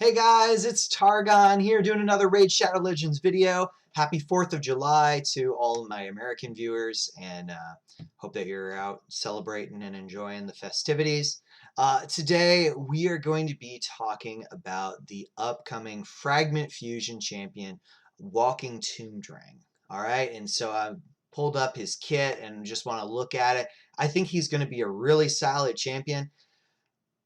Hey guys, it's Targon here doing another Raid Shadow Legends video. Happy 4th of July to all of my American viewers, and hope that you're out celebrating and enjoying the festivities. Today we are going to be talking about the upcoming Fragment Fusion champion, Walking Tomb Dreng. Alright, and so I pulled up his kit and just want to look at it. I think he's going to be a really solid champion.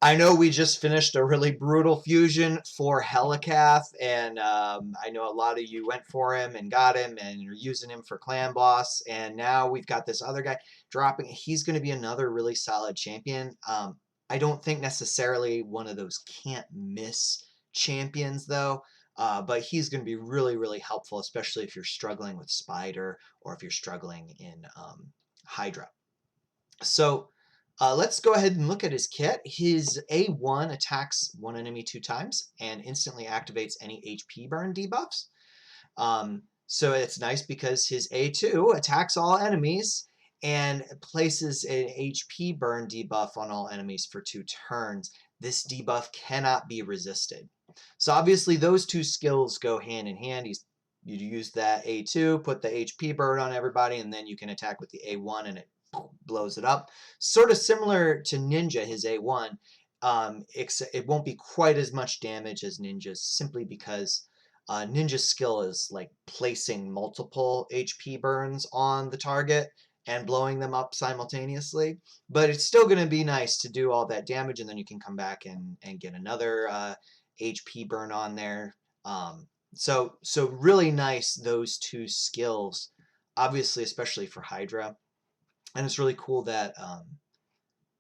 I know we just finished a really brutal fusion for Helicath, and I know a lot of you went for him and got him, and you're using him for Clan Boss, and now we've got this other guy dropping. He's going to be another really solid champion. I don't think necessarily one of those can't miss champions, though, but he's going to be really, really helpful, especially if you're struggling with Spider or if you're struggling in Hydra. So let's go ahead and look at his kit. His A1 attacks one enemy 2 times and instantly activates any HP burn debuffs. So it's nice because his A2 attacks all enemies and places an HP burn debuff on all enemies for 2 turns. This debuff cannot be resisted. So obviously those two skills go hand in hand. You use that A2, put the HP burn on everybody, and then you can attack with the A1 and it blows it up. Sort of similar to Ninja, his A1. It won't be quite as much damage as Ninja's, simply because Ninja's skill is like placing multiple HP burns on the target and blowing them up simultaneously. But it's still going to be nice to do all that damage, and then you can come back and get another HP burn on there. So really nice, those two skills, obviously, especially for Hydra. And it's really cool that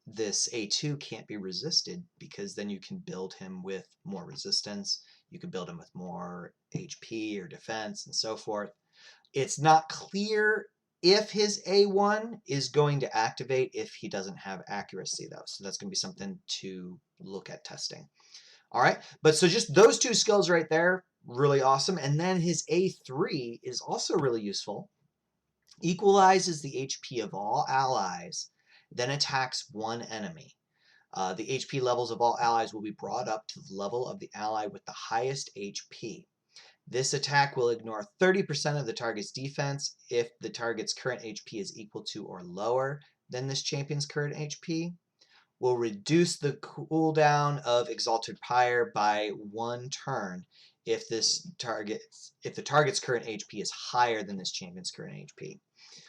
this A2 can't be resisted, because then you can build him with more resistance. You can build him with more HP or defense and so forth. It's not clear if his A1 is going to activate if he doesn't have accuracy, though. So that's going to be something to look at testing. All right, but so just those two skills right there, really awesome. And then his A3 is also really useful. Equalizes the HP of all allies, then attacks one enemy. The HP levels of all allies will be brought up to the level of the ally with the highest HP. This attack will ignore 30% of the target's defense if the target's current HP is equal to or lower than this champion's current HP. Will reduce the cooldown of Exalted Pyre by 1 turn if the target's current HP is higher than this champion's current HP.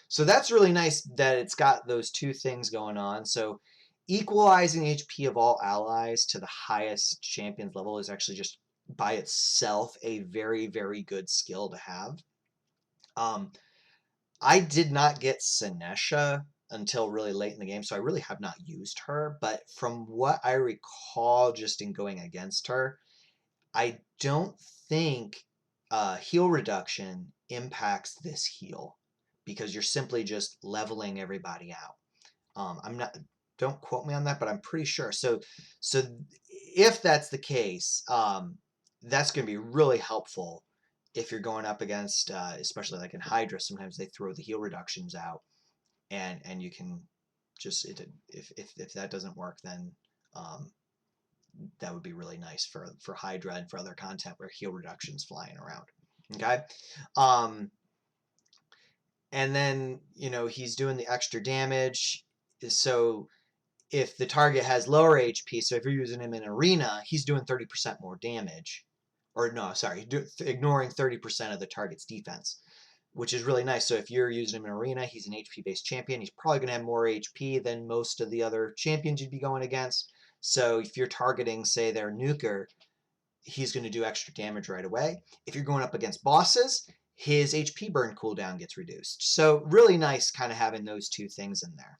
So that's really nice that it's got those two things going on. So equalizing HP of all allies to the highest champion's level is actually just by itself a very, very good skill to have. I did not get Sinesha until really late in the game, so I really have not used her. But from what I recall just in going against her, I don't think heal reduction impacts this heal, because you're simply just leveling everybody out. Don't quote me on that, but I'm pretty sure. So if that's the case, that's going to be really helpful if you're going up against, especially like in Hydra, sometimes they throw the heal reductions out, and you can just, if that doesn't work, then that would be really nice for Hydra and for other content where heal reductions flying around. Okay. And then, he's doing the extra damage. So if the target has lower HP, so if you're using him in Arena, he's doing 30% more damage. Or no, sorry, ignoring 30% of the target's defense, which is really nice. So if you're using him in Arena, he's an HP-based champion. He's probably going to have more HP than most of the other champions you'd be going against. So if you're targeting, say, their nuker, he's going to do extra damage right away. If you're going up against bosses, his HP burn cooldown gets reduced. So really nice kind of having those two things in there.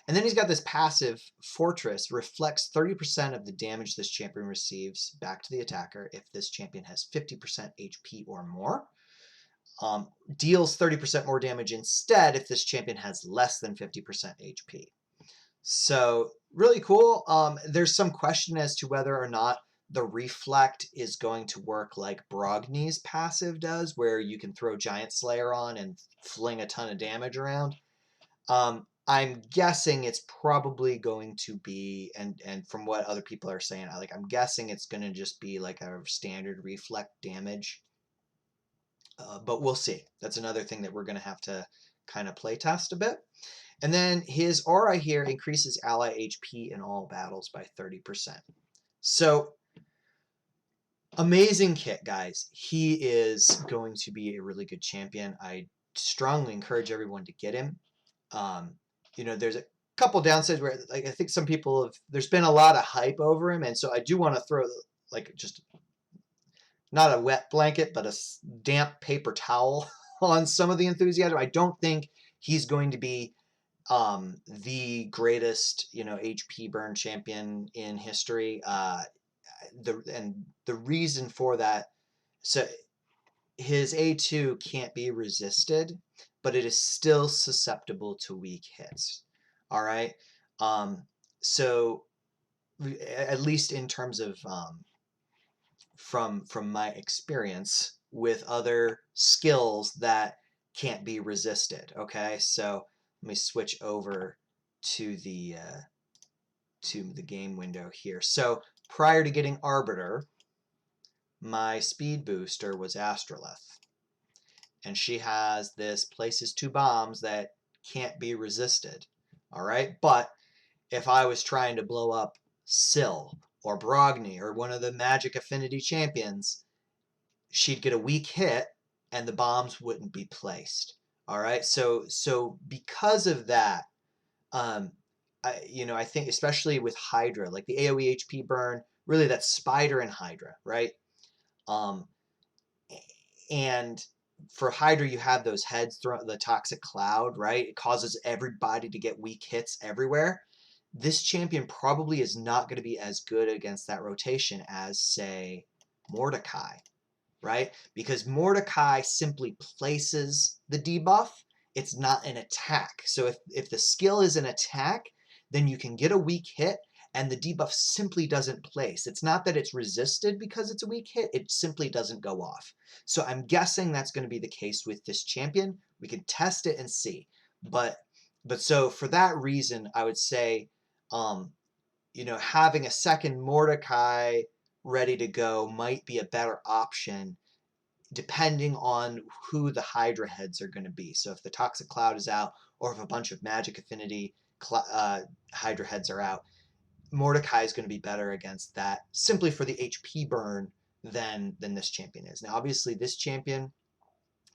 And then he's got this passive, Fortress, reflects 30% of the damage this champion receives back to the attacker if this champion has 50% HP or more. Deals 30% more damage instead if this champion has less than 50% HP. So really cool. There's some question as to whether or not the Reflect is going to work like Brogni's passive does, where you can throw Giant Slayer on and fling a ton of damage around. I'm guessing it's probably going to be, and from what other people are saying, I'm guessing it's going to just be like a standard reflect damage. But we'll see. That's another thing that we're going to have to kind of play test a bit. And then his aura here increases ally HP in all battles by 30%. So amazing kit, guys. He is going to be a really good champion. I strongly encourage everyone to get him. There's a couple downsides where I think some people there's been a lot of hype over him, and so I do want to throw just not a wet blanket, but a damp paper towel on some of the enthusiasm. I don't think he's going to be the greatest, HP burn champion in history. The reason for that, so his A2 can't be resisted, but it is still susceptible to weak hits. All right. So at least in terms of from my experience with other skills that can't be resisted. Okay, so let me switch over to the game window here. So prior to getting Arbiter, my speed booster was Astrolith, and she has this places two bombs that can't be resisted. All right, but if I was trying to blow up Syl or Brogni or one of the Magic Affinity champions, she'd get a weak hit and the bombs wouldn't be placed. All right, so because of that, I think especially with Hydra, like the AoE HP burn, really that's Spider and Hydra, right? Um, and for Hydra, you have those heads through the toxic cloud, right? It causes everybody to get weak hits everywhere. This champion probably is not going to be as good against that rotation as, say, Mordecai, right? Because Mordecai simply places the debuff. It's not an attack. So if the skill is an attack, then you can get a weak hit and the debuff simply doesn't place. It's not that it's resisted because it's a weak hit, it simply doesn't go off. So I'm guessing that's going to be the case with this champion. We can test it and see. But so for that reason, I would say, having a second Mordecai ready to go might be a better option depending on who the Hydra heads are going to be. So if the Toxic Cloud is out, or if a bunch of Magic Affinity Hydra heads are out, Mordecai is going to be better against that simply for the HP burn than this champion is. Now, obviously, this champion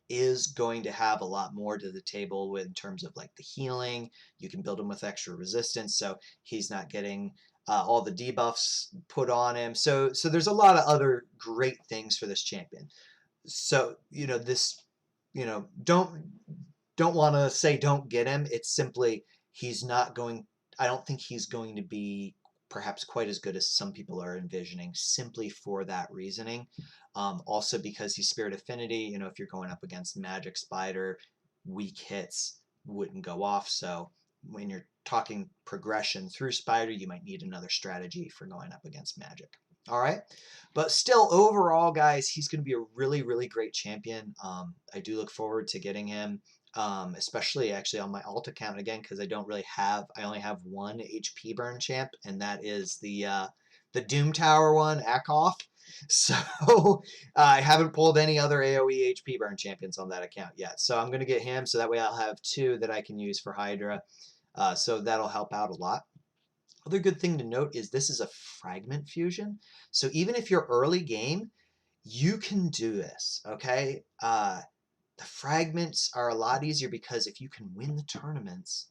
is going to have a lot more to the table in terms of like the healing. You can build him with extra resistance, so he's not getting all the debuffs put on him. So there's a lot of other great things for this champion. So this, don't want to say don't get him. It's simply he's not going. I don't think he's going to be perhaps quite as good as some people are envisioning, simply for that reasoning. Also because he's Spirit Affinity, if you're going up against Magic Spider, weak hits wouldn't go off. So when you're talking progression through Spider, you might need another strategy for going up against Magic. All right. But still, overall, guys, he's going to be a really, really great champion. I do look forward to getting him, especially actually on my alt account again, because I only have one HP burn champ, and that is the Doom Tower one, Akoff. So I haven't pulled any other AoE HP burn champions on that account yet. So I'm going to get him, so that way I'll have two that I can use for Hydra. So that'll help out a lot. Other good thing to note is this is a fragment fusion. So even if you're early game, you can do this, okay? The fragments are a lot easier because if you can win the tournaments,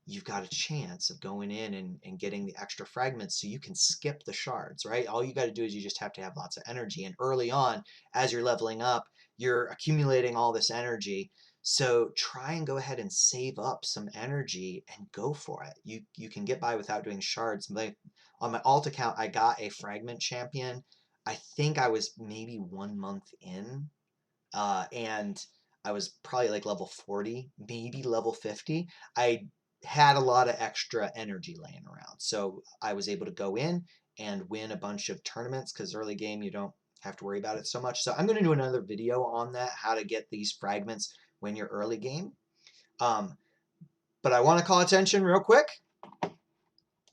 you've got a chance of going in and getting the extra fragments so you can skip the shards, right? All you got to do is you just have to have lots of energy. And early on, as you're leveling up, you're accumulating all this energy. So try and go ahead and save up some energy and go for it. You can get by without doing shards. On my alt account, I got a fragment champion. I think I was maybe 1 month in, and I was probably like level 40, maybe level 50. I had a lot of extra energy laying around, so I was able to go in and win a bunch of tournaments because early game you don't have to worry about it so much. So I'm going to do another video on that, how to get these fragments when you're early game. But I want to call attention real quick.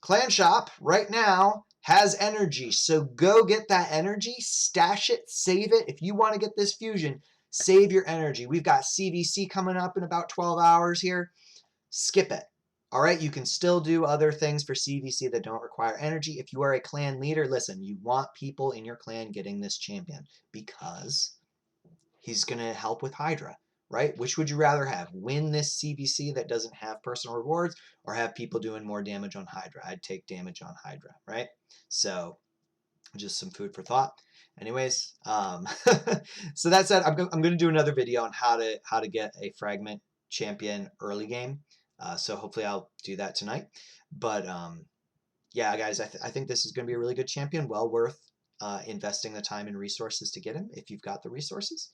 Clan Shop right now has energy. So go get that energy, stash it, save it. If you want to get this fusion, save your energy. We've got CVC coming up in about 12 hours here. Skip it. All right, you can still do other things for CVC that don't require energy. If you are a clan leader, listen, you want people in your clan getting this champion because he's going to help with Hydra, right? Which would you rather have? Win this CVC that doesn't have personal rewards or have people doing more damage on Hydra? I'd take damage on Hydra, right? So just some food for thought. Anyways, so that said, I'm going to do another video on how to get a fragment champion early game. So hopefully I'll do that tonight. But yeah, guys, I think this is going to be a really good champion. Well worth investing the time and resources to get him if you've got the resources.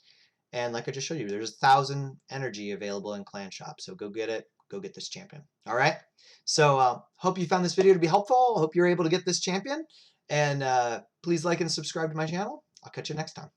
And like I just showed you, there's 1,000 energy available in Clan Shop. So go get it. Go get this champion. All right. So hope you found this video to be helpful. Hope you're able to get this champion. And please like and subscribe to my channel. I'll catch you next time.